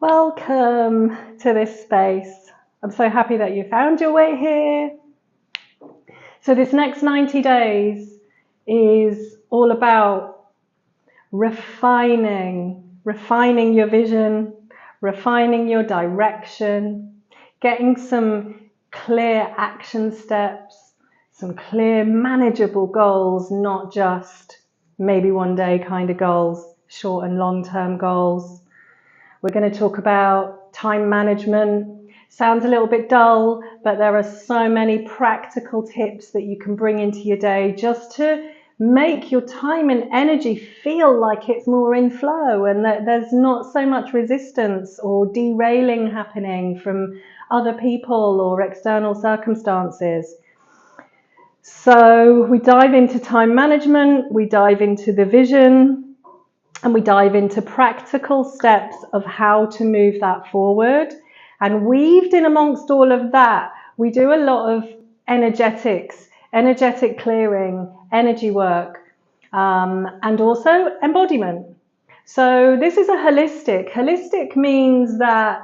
Welcome to this space. I'm so happy that you found your way here. So this next 90 days is all about refining your vision, refining your direction, getting some clear action steps, some clear manageable goals, not just maybe one day kind of goals, short and long-term goals. We're going to talk about time management. Sounds a little bit dull, but there are so many practical tips that you can bring into your day just to make your time and energy feel like it's more in flow and that there's not so much resistance or derailing happening from other people or external circumstances. So we dive into time management, we dive into the vision, and we dive into practical steps of how to move that forward. And weaved in amongst all of that, we do a lot of energetic clearing, energy work, and also embodiment. So this is a holistic. Holistic means that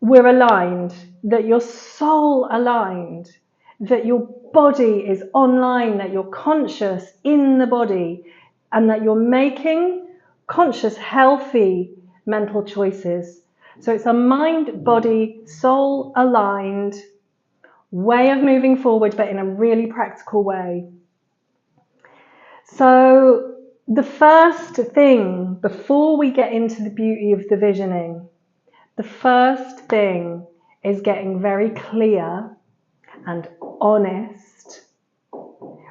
we're aligned, that your soul aligned, that your body is online, that you're conscious in the body, and that you're making conscious, healthy mental choices. So it's a mind, body, soul aligned way of moving forward, but in a really practical way. So the first thing, before we get into the beauty of the visioning, the first thing is getting very clear and honest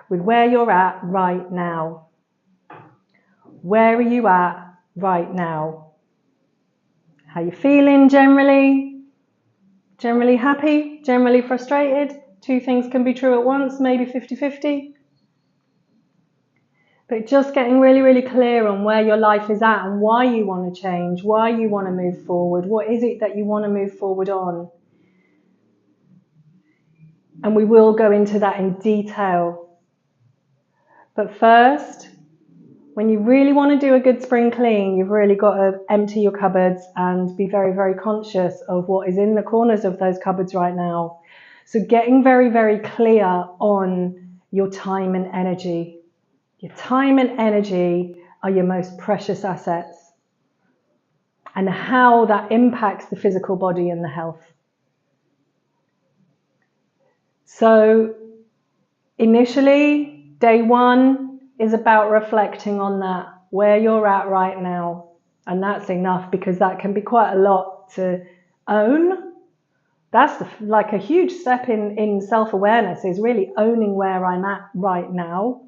with where you're at right now. Where are you at right now? How you feeling generally? Generally happy? Generally frustrated? Two things can be true at once, maybe 50-50. But just getting really, really clear on where your life is at and why you want to change, why you want to move forward. What is it that you want to move forward on? And we will go into that in detail. But first, when you really want to do a good spring clean, you've really got to empty your cupboards and be very, very conscious of what is in the corners of those cupboards right now. So getting very, very clear on your time and energy. Your time and energy are your most precious assets, and how that impacts the physical body and the health. So initially, day one is about reflecting on that, where you're at right now. And that's enough, because that can be quite a lot to own. That's like a huge step in self-awareness, is really owning where I'm at right now.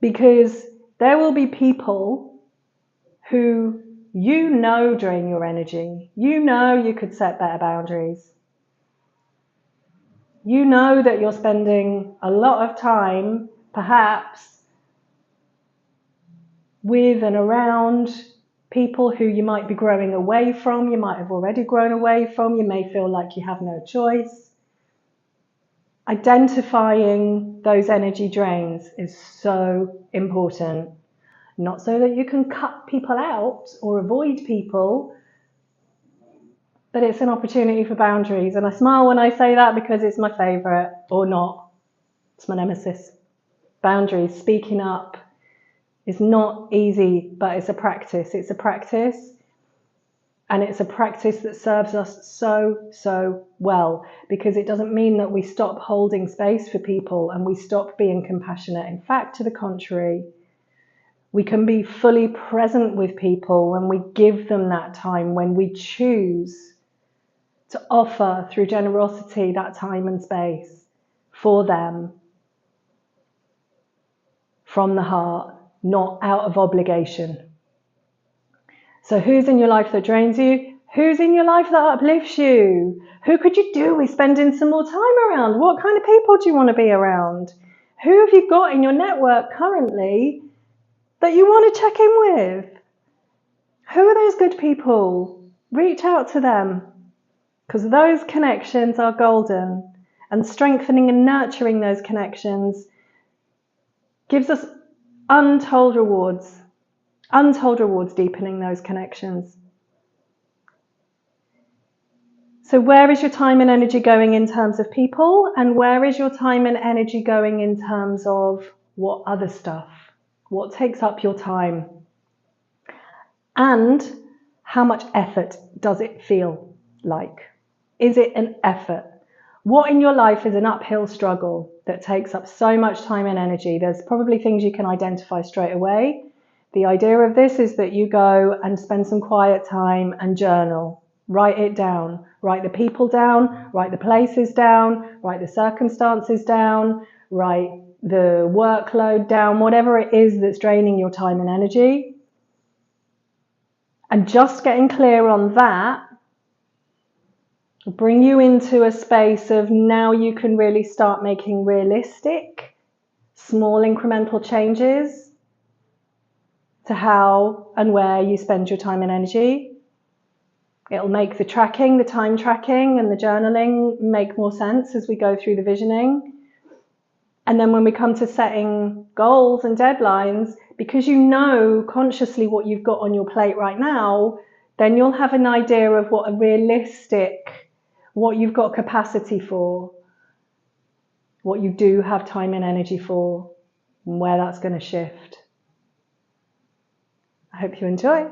Because there will be people who drain your energy. You could set better boundaries. You know that you're spending a lot of time, perhaps, with and around people who you might be growing away from, you might have already grown away from, you may feel like you have no choice. Identifying those energy drains is so important. Not so that you can cut people out or avoid people, but it's an opportunity for boundaries. And I smile when I say that, because it's my favourite, or not. It's my nemesis. Boundaries, speaking up, is not easy, but it's a practice. It's a practice, and it's a practice that serves us so, so well, because it doesn't mean that we stop holding space for people and we stop being compassionate. In fact, to the contrary, we can be fully present with people when we give them that time, when we choose to offer through generosity that time and space for them from the heart, not out of obligation. So who's in your life that drains you? Who's in your life that uplifts you? Who could you do with spending some more time around? What kind of people do you want to be around? Who have you got in your network currently that you want to check in with? Who are those good people? Reach out to them, because those connections are golden, and strengthening and nurturing those connections gives us untold rewards deepening those connections. So where is your time and energy going in terms of people, and where is your time and energy going in terms of what other stuff? What takes up your time? And how much effort does it feel like? Is it an effort? What in your life is an uphill struggle that takes up so much time and energy? There's probably things you can identify straight away. The idea of this is that you go and spend some quiet time and journal. Write it down. Write the people down, write the places down, write the circumstances down, write the workload down, whatever it is that's draining your time and energy. And just getting clear on that will bring you into a space of now you can really start making realistic, small incremental changes to how and where you spend your time and energy. It'll make the tracking, the time tracking and the journaling make more sense as we go through the visioning. And then when we come to setting goals and deadlines, because you know consciously what you've got on your plate right now, then you'll have an idea of what a realistic, what you've got capacity for, what you do have time and energy for, and where that's going to shift. I hope you enjoy.